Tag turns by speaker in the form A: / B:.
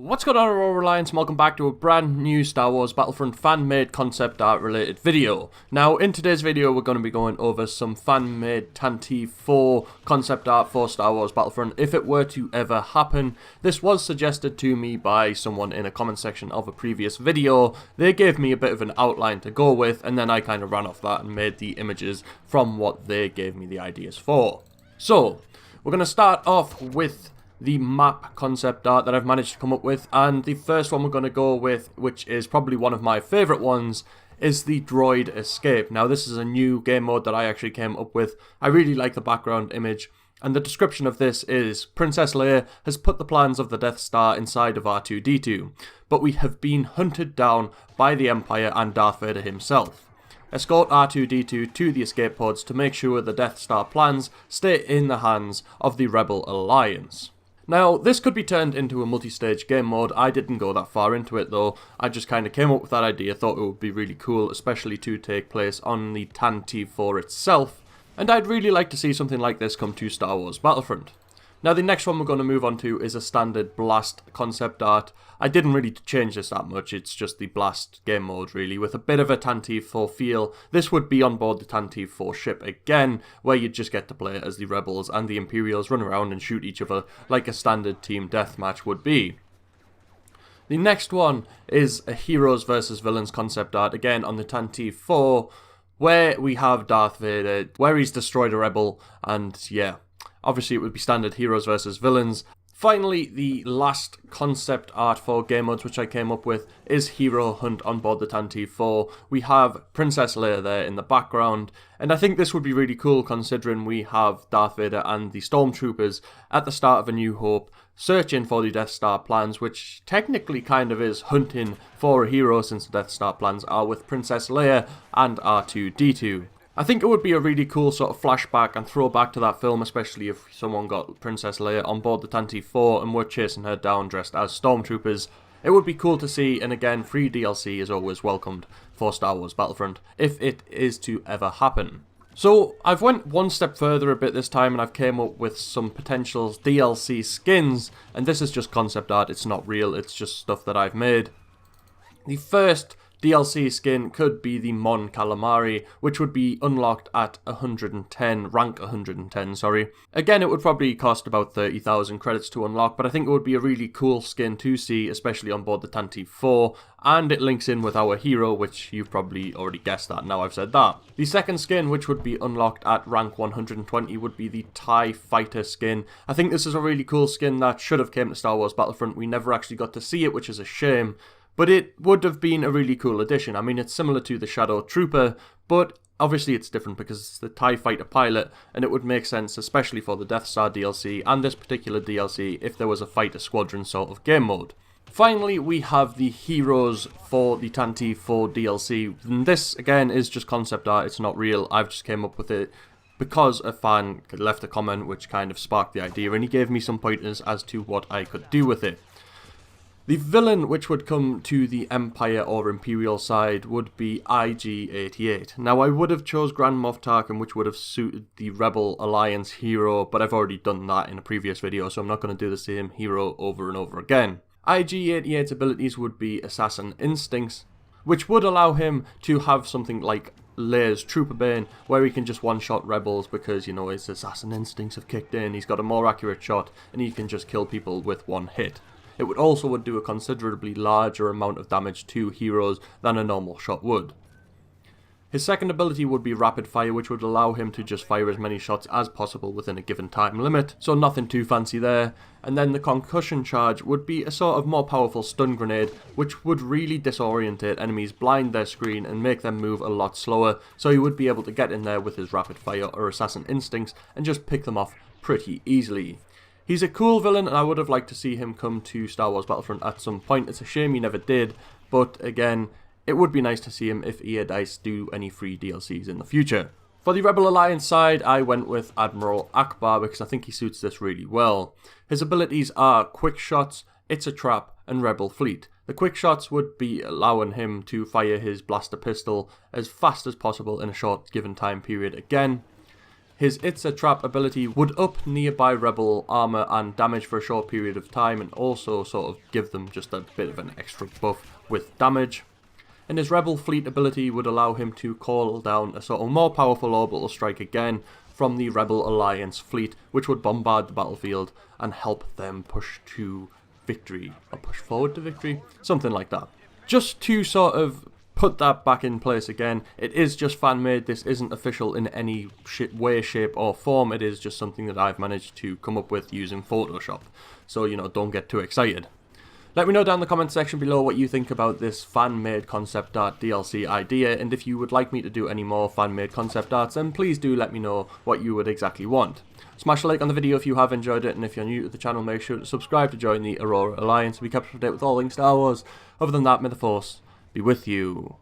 A: What's going on, Aurora Alliance? Welcome back to a brand new Star Wars Battlefront fan-made concept art related video. Now, in today's video, we're going to be going over some fan-made Tantive 4 concept art for Star Wars Battlefront if it were to ever happen. This was suggested to me by someone in a comment section of a previous video. They gave me a bit of an outline to go with, and then I kind of ran off that and made the images from what they gave me the ideas for. So, we're going to start off with the map concept art that I've managed to come up with, and the first one we're going to go with, which is probably one of my favourite ones, is the droid escape. Now, this is a new game mode that I actually came up with. I really like the background image, and the description of this is: Princess Leia has put the plans of the Death Star inside of R2-D2, but we have been hunted down by the Empire and Darth Vader himself. Escort R2-D2 to the escape pods to make sure the Death Star plans stay in the hands of the Rebel Alliance. Now, this could be turned into a multi-stage game mode. I didn't go that far into it though. I just kind of came up with that idea, thought it would be really cool, especially to take place on the Tantive 4 itself. And I'd really like to see something like this come to Star Wars Battlefront. Now, the next one we're going to move on to is a standard Blast concept art. I didn't really change this that much, it's just the Blast game mode really, with a bit of a Tantive 4 feel. This would be on board the Tantive 4 ship again, where you'd just get to play as the Rebels and the Imperials run around and shoot each other like a standard team deathmatch would be. The next one is a Heroes versus Villains concept art, again on the Tantive 4, where we have Darth Vader, where he's destroyed a rebel, and yeah, obviously it would be standard Heroes versus Villains. Finally, the last concept art for game modes which I came up with is Hero Hunt on board the Tantive 4. We have Princess Leia there in the background, and I think this would be really cool considering we have Darth Vader and the Stormtroopers at the start of A New Hope searching for the Death Star plans, which technically kind of is hunting for a hero since the Death Star plans are with Princess Leia and R2-D2. I think it would be a really cool sort of flashback and throwback to that film, especially if someone got Princess Leia on board the Tantive 4 and were chasing her down dressed as Stormtroopers. It would be cool to see, and again, free DLC is always welcomed for Star Wars Battlefront, if it is to ever happen. So, I've went one step further a bit this time, and I've came up with some potential DLC skins, and this is just concept art, it's not real, it's just stuff that I've made. The first DLC skin could be the Mon Calamari, which would be unlocked at 110, rank 110, sorry. Again, it would probably cost about 30,000 credits to unlock, but I think it would be a really cool skin to see, especially on board the Tantive 4, and it links in with our hero, which you've probably already guessed that now I've said that. The second skin, which would be unlocked at rank 120, would be the TIE Fighter skin. I think this is a really cool skin that should have came to Star Wars Battlefront. We never actually got to see it, which is a shame. But it would have been a really cool addition. I mean, it's similar to the Shadow Trooper, but obviously it's different because it's the TIE Fighter pilot, and it would make sense, especially for the Death Star DLC and this particular DLC, if there was a fighter squadron sort of game mode. Finally, we have the heroes for the Tantive 4 DLC. And this, again, is just concept art, it's not real, I've just came up with it because a fan left a comment which kind of sparked the idea, and he gave me some pointers as to what I could do with it. The villain which would come to the Empire or Imperial side would be IG-88. Now, I would have chose Grand Moff Tarkin, which would have suited the Rebel Alliance hero, but I've already done that in a previous video, so I'm not going to do the same hero over and over again. IG-88's abilities would be Assassin Instincts, which would allow him to have something like Leia's Trooper Bane, where he can just one-shot rebels because, you know, his Assassin Instincts have kicked in, he's got a more accurate shot, and he can just kill people with one hit. It would also do a considerably larger amount of damage to heroes than a normal shot would. His second ability would be Rapid Fire, which would allow him to just fire as many shots as possible within a given time limit, so nothing too fancy there. And then the Concussion Charge would be a sort of more powerful stun grenade, which would really disorientate enemies, blind their screen, and make them move a lot slower, so he would be able to get in there with his Rapid Fire or Assassin Instincts and just pick them off pretty easily. He's a cool villain, and I would have liked to see him come to Star Wars Battlefront at some point. It's a shame he never did, but again, it would be nice to see him if EA Dice do any free DLCs in the future. For the Rebel Alliance side, I went with Admiral Akbar because I think he suits this really well. His abilities are Quick Shots, It's a Trap, and Rebel Fleet. The Quick Shots would be allowing him to fire his blaster pistol as fast as possible in a short given time period again. His It's a Trap ability would up nearby rebel armor and damage for a short period of time, and also sort of give them just a bit of an extra buff with damage. And his Rebel Fleet ability would allow him to call down a sort of more powerful orbital strike again from the Rebel Alliance fleet, which would bombard the battlefield and help them push to victory, or push forward to victory, something like that. Just to sort of put that back in place again, it is just fan-made. This isn't official in any way, shape or form. It is just something that I've managed to come up with using Photoshop. So, you know, don't get too excited. Let me know down in the comment section below what you think about this fan-made concept art DLC idea, and if you would like me to do any more fan-made concept arts, then please do let me know what you would exactly want. Smash a like on the video if you have enjoyed it, and if you're new to the channel, make sure to subscribe to join the Aurora Alliance and be kept up to date with all things Star Wars. Other than that, may the Force be with you.